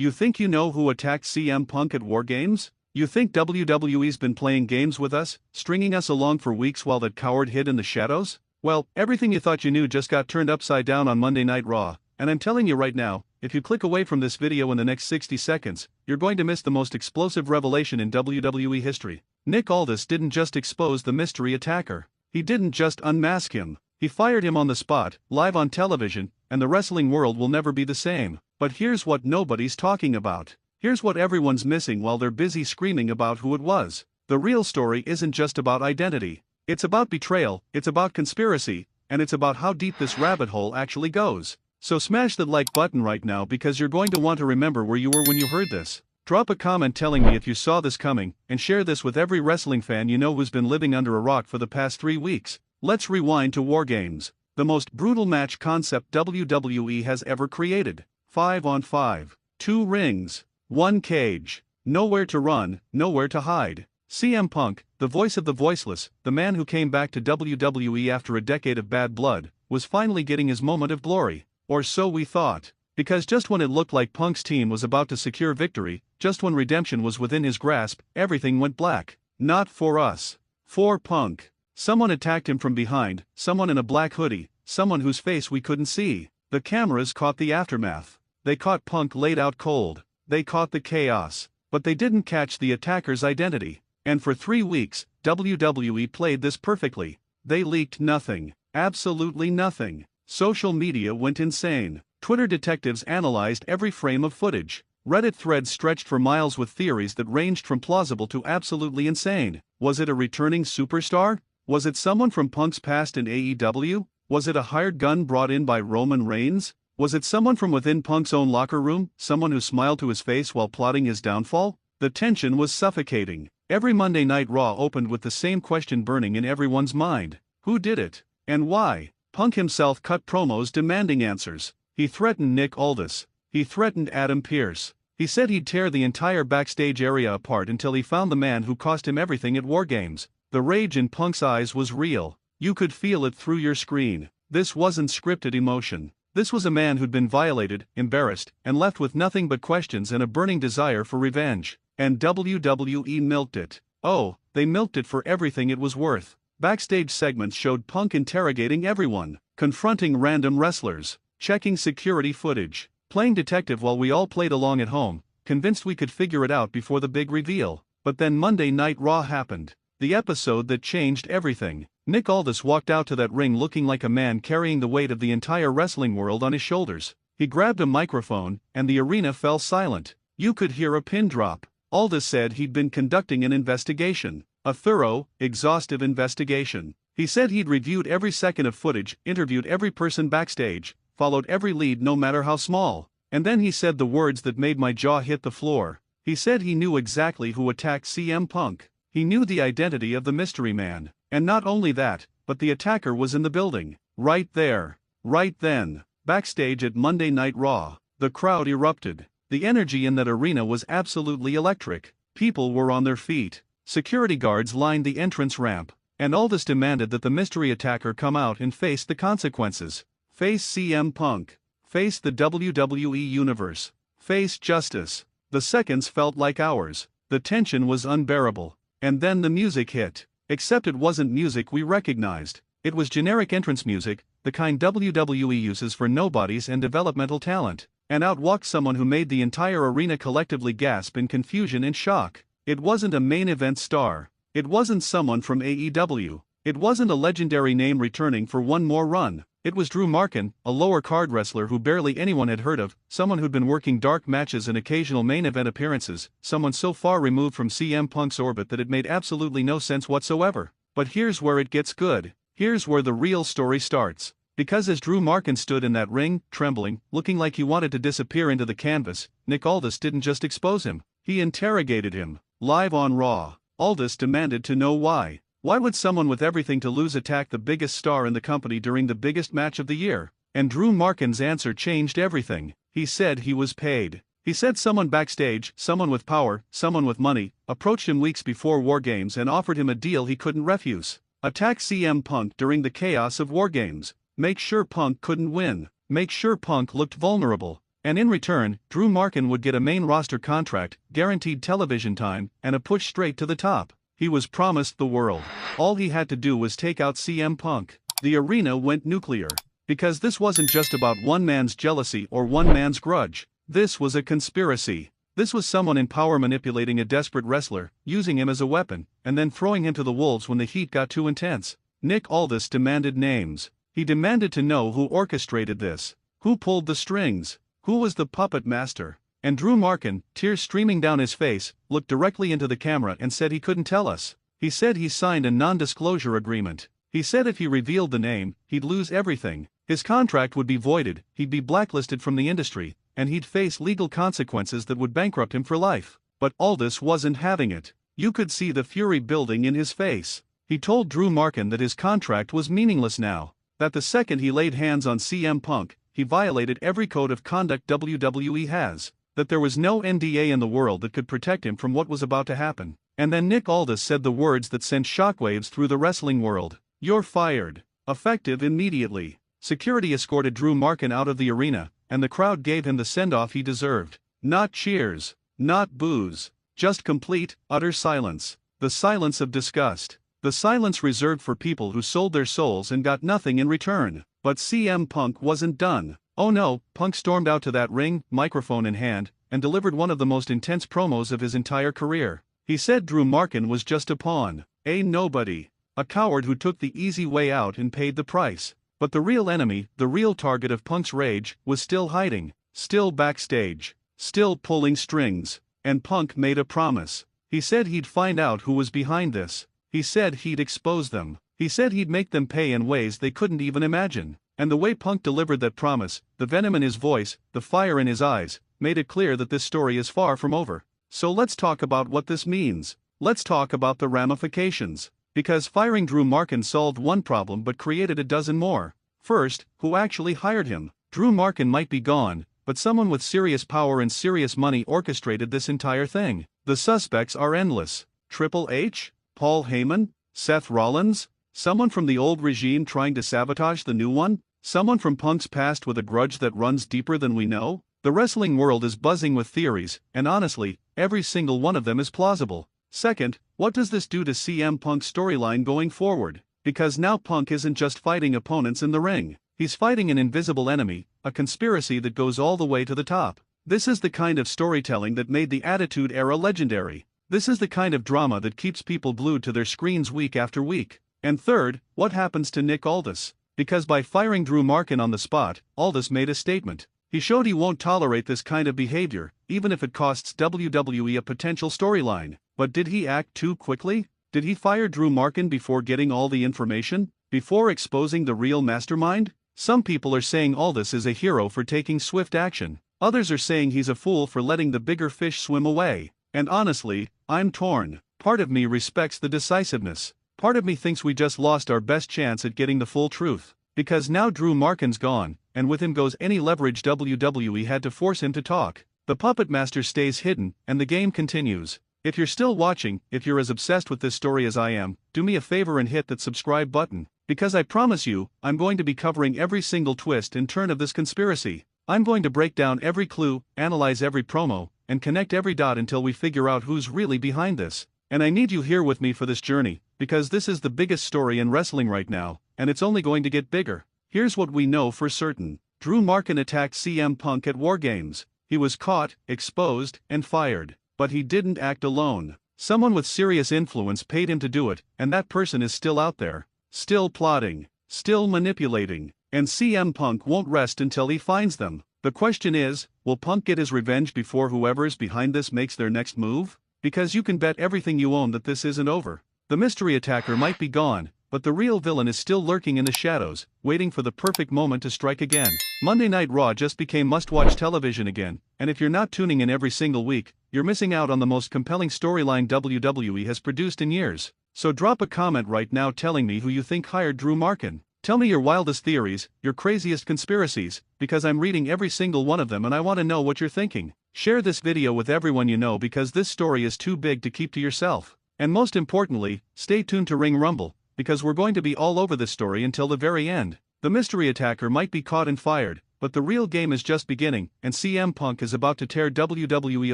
You think you know who attacked CM Punk at War Games? You think WWE's been playing games with us, stringing us along for weeks while that coward hid in the shadows? Well, everything you thought you knew just got turned upside down on Monday Night Raw, and I'm telling you right now, if you click away from this video in the next 60 seconds, you're going to miss the most explosive revelation in WWE history. Nick Aldis didn't just expose the mystery attacker. He didn't just unmask him. He fired him on the spot, live on television, and the wrestling world will never be the same. But here's what nobody's talking about. Here's what everyone's missing while they're busy screaming about who it was. The real story isn't just about identity. It's about betrayal, it's about conspiracy, and it's about how deep this rabbit hole actually goes. So smash that like button right now because you're going to want to remember where you were when you heard this. Drop a comment telling me if you saw this coming, and share this with every wrestling fan you know who's been living under a rock for the past 3 weeks. Let's rewind to War Games, the most brutal match concept WWE has ever created. 5 on 5, 2 rings, 1 cage, nowhere to run, nowhere to hide. CM Punk, the voice of the voiceless, the man who came back to WWE after a decade of bad blood, was finally getting his moment of glory. Or so we thought. Because just when it looked like Punk's team was about to secure victory, just when redemption was within his grasp, everything went black. Not for us. For Punk. Someone attacked him from behind, someone in a black hoodie, someone whose face we couldn't see. The cameras caught the aftermath. They caught Punk laid out cold. They caught the chaos. But they didn't catch the attacker's identity. And for 3 weeks, WWE played this perfectly. They leaked nothing. Absolutely nothing. Social media went insane. Twitter detectives analyzed every frame of footage. Reddit threads stretched for miles with theories that ranged from plausible to absolutely insane. Was it a returning superstar? Was it someone from Punk's past in AEW? Was it a hired gun brought in by Roman Reigns? Was it someone from within Punk's own locker room, someone who smiled to his face while plotting his downfall? The tension was suffocating. Every Monday Night Raw opened with the same question burning in everyone's mind. Who did it? And why? Punk himself cut promos demanding answers. He threatened Nick Aldis. He threatened Adam Pearce. He said he'd tear the entire backstage area apart until he found the man who cost him everything at War Games. The rage in Punk's eyes was real. You could feel it through your screen. This wasn't scripted emotion. This was a man who'd been violated, embarrassed, and left with nothing but questions and a burning desire for revenge. And WWE milked it. Oh, they milked it for everything it was worth. Backstage segments showed Punk interrogating everyone, confronting random wrestlers, checking security footage, playing detective while we all played along at home, convinced we could figure it out before the big reveal. But then Monday Night Raw happened. The episode that changed everything. Nick Aldis walked out to that ring looking like a man carrying the weight of the entire wrestling world on his shoulders. He grabbed a microphone, and the arena fell silent. You could hear a pin drop. Aldis said he'd been conducting an investigation. A thorough, exhaustive investigation. He said he'd reviewed every second of footage, interviewed every person backstage, followed every lead no matter how small. And then he said the words that made my jaw hit the floor. He said he knew exactly who attacked CM Punk. He knew the identity of the mystery man. And not only that, but the attacker was in the building. Right there. Right then. Backstage at Monday Night Raw. The crowd erupted. The energy in that arena was absolutely electric. People were on their feet. Security guards lined the entrance ramp. And Aldis demanded that the mystery attacker come out and face the consequences. Face CM Punk. Face the WWE Universe. Face justice. The seconds felt like hours. The tension was unbearable. And then the music hit. Except it wasn't music we recognized. It was generic entrance music, the kind WWE uses for nobodies and developmental talent. And out walked someone who made the entire arena collectively gasp in confusion and shock. It wasn't a main event star. It wasn't someone from AEW. It wasn't a legendary name returning for one more run. It was Drew Markin, a lower card wrestler who barely anyone had heard of, someone who'd been working dark matches and occasional main event appearances, someone so far removed from CM Punk's orbit that it made absolutely no sense whatsoever. But here's where it gets good. Here's where the real story starts. Because as Drew Markin stood in that ring, trembling, looking like he wanted to disappear into the canvas, Nick Aldis didn't just expose him. He interrogated him. Live on Raw. Aldis demanded to know why. Why would someone with everything to lose attack the biggest star in the company during the biggest match of the year? And Drew Markin's answer changed everything. He said he was paid. He said someone backstage, someone with power, someone with money, approached him weeks before War Games and offered him a deal he couldn't refuse. Attack CM Punk during the chaos of War Games. Make sure Punk couldn't win. Make sure Punk looked vulnerable. And in return, Drew Markin would get a main roster contract, guaranteed television time, and a push straight to the top. He was promised the world. All he had to do was take out CM Punk. The arena went nuclear. Because this wasn't just about one man's jealousy or one man's grudge. This was a conspiracy. This was someone in power manipulating a desperate wrestler, using him as a weapon, and then throwing him to the wolves when the heat got too intense. Nick Aldis demanded names. He demanded to know who orchestrated this. Who pulled the strings? Who was the puppet master? And Drew Markin, tears streaming down his face, looked directly into the camera and said he couldn't tell us. He said he signed a non-disclosure agreement. He said if he revealed the name, he'd lose everything. His contract would be voided, he'd be blacklisted from the industry, and he'd face legal consequences that would bankrupt him for life. But Aldis wasn't having it. You could see the fury building in his face. He told Drew Markin that his contract was meaningless now, that the second he laid hands on CM Punk, he violated every code of conduct WWE has, that there was no NDA in the world that could protect him from what was about to happen. And then Nick Aldis said the words that sent shockwaves through the wrestling world. "You're fired." Effective immediately. Security escorted Drew Markin out of the arena, and the crowd gave him the send-off he deserved. Not cheers, not boos, just complete, utter silence. The silence of disgust. The silence reserved for people who sold their souls and got nothing in return. But CM Punk wasn't done. Oh no, Punk stormed out to that ring, microphone in hand, and delivered one of the most intense promos of his entire career. He said Drew Markin was just a pawn, a nobody, a coward who took the easy way out and paid the price. But the real enemy, the real target of Punk's rage, was still hiding, still backstage, still pulling strings. And Punk made a promise. He said he'd find out who was behind this. He said he'd expose them. He said he'd make them pay in ways they couldn't even imagine. And the way Punk delivered that promise, the venom in his voice, the fire in his eyes, made it clear that this story is far from over. So let's talk about what this means. Let's talk about the ramifications. Because firing Drew Markin solved one problem but created a dozen more. First, who actually hired him? Drew Markin might be gone, but someone with serious power and serious money orchestrated this entire thing. The suspects are endless. Triple H? Paul Heyman? Seth Rollins? Someone from the old regime trying to sabotage the new one? Someone from Punk's past with a grudge that runs deeper than we know? The wrestling world is buzzing with theories, and honestly, every single one of them is plausible. Second, what does this do to CM Punk's storyline going forward? Because now Punk isn't just fighting opponents in the ring. He's fighting an invisible enemy, a conspiracy that goes all the way to the top. This is the kind of storytelling that made the Attitude Era legendary. This is the kind of drama that keeps people glued to their screens week after week. And third, what happens to Nick Aldis? Because by firing Drew Markin on the spot, Aldis made a statement. He showed he won't tolerate this kind of behavior, even if it costs WWE a potential storyline. But did he act too quickly? Did he fire Drew Markin before getting all the information? Before exposing the real mastermind? Some people are saying Aldis is a hero for taking swift action. Others are saying he's a fool for letting the bigger fish swim away. And honestly, I'm torn. Part of me respects the decisiveness. Part of me thinks we just lost our best chance at getting the full truth. Because now Drew Markin's gone, and with him goes any leverage WWE had to force him to talk. The puppet master stays hidden, and the game continues. If you're still watching, if you're as obsessed with this story as I am, do me a favor and hit that subscribe button. Because I promise you, I'm going to be covering every single twist and turn of this conspiracy. I'm going to break down every clue, analyze every promo, and connect every dot until we figure out who's really behind this. And I need you here with me for this journey, because this is the biggest story in wrestling right now, and it's only going to get bigger. Here's what we know for certain. Drew Markin attacked CM Punk at War Games. He was caught, exposed, and fired. But he didn't act alone. Someone with serious influence paid him to do it, and that person is still out there. Still plotting. Still manipulating. And CM Punk won't rest until he finds them. The question is, will Punk get his revenge before whoever's behind this makes their next move? Because you can bet everything you own that this isn't over. The mystery attacker might be gone, but the real villain is still lurking in the shadows, waiting for the perfect moment to strike again. Monday Night Raw just became must-watch television again, and if you're not tuning in every single week, you're missing out on the most compelling storyline WWE has produced in years. So drop a comment right now telling me who you think hired Drew Markin. Tell me your wildest theories, your craziest conspiracies, because I'm reading every single one of them and I want to know what you're thinking. Share this video with everyone you know because this story is too big to keep to yourself. And most importantly, stay tuned to Ring Rumble, because we're going to be all over this story until the very end. The mystery attacker might be caught and fired, but the real game is just beginning, and CM Punk is about to tear WWE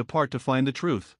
apart to find the truth.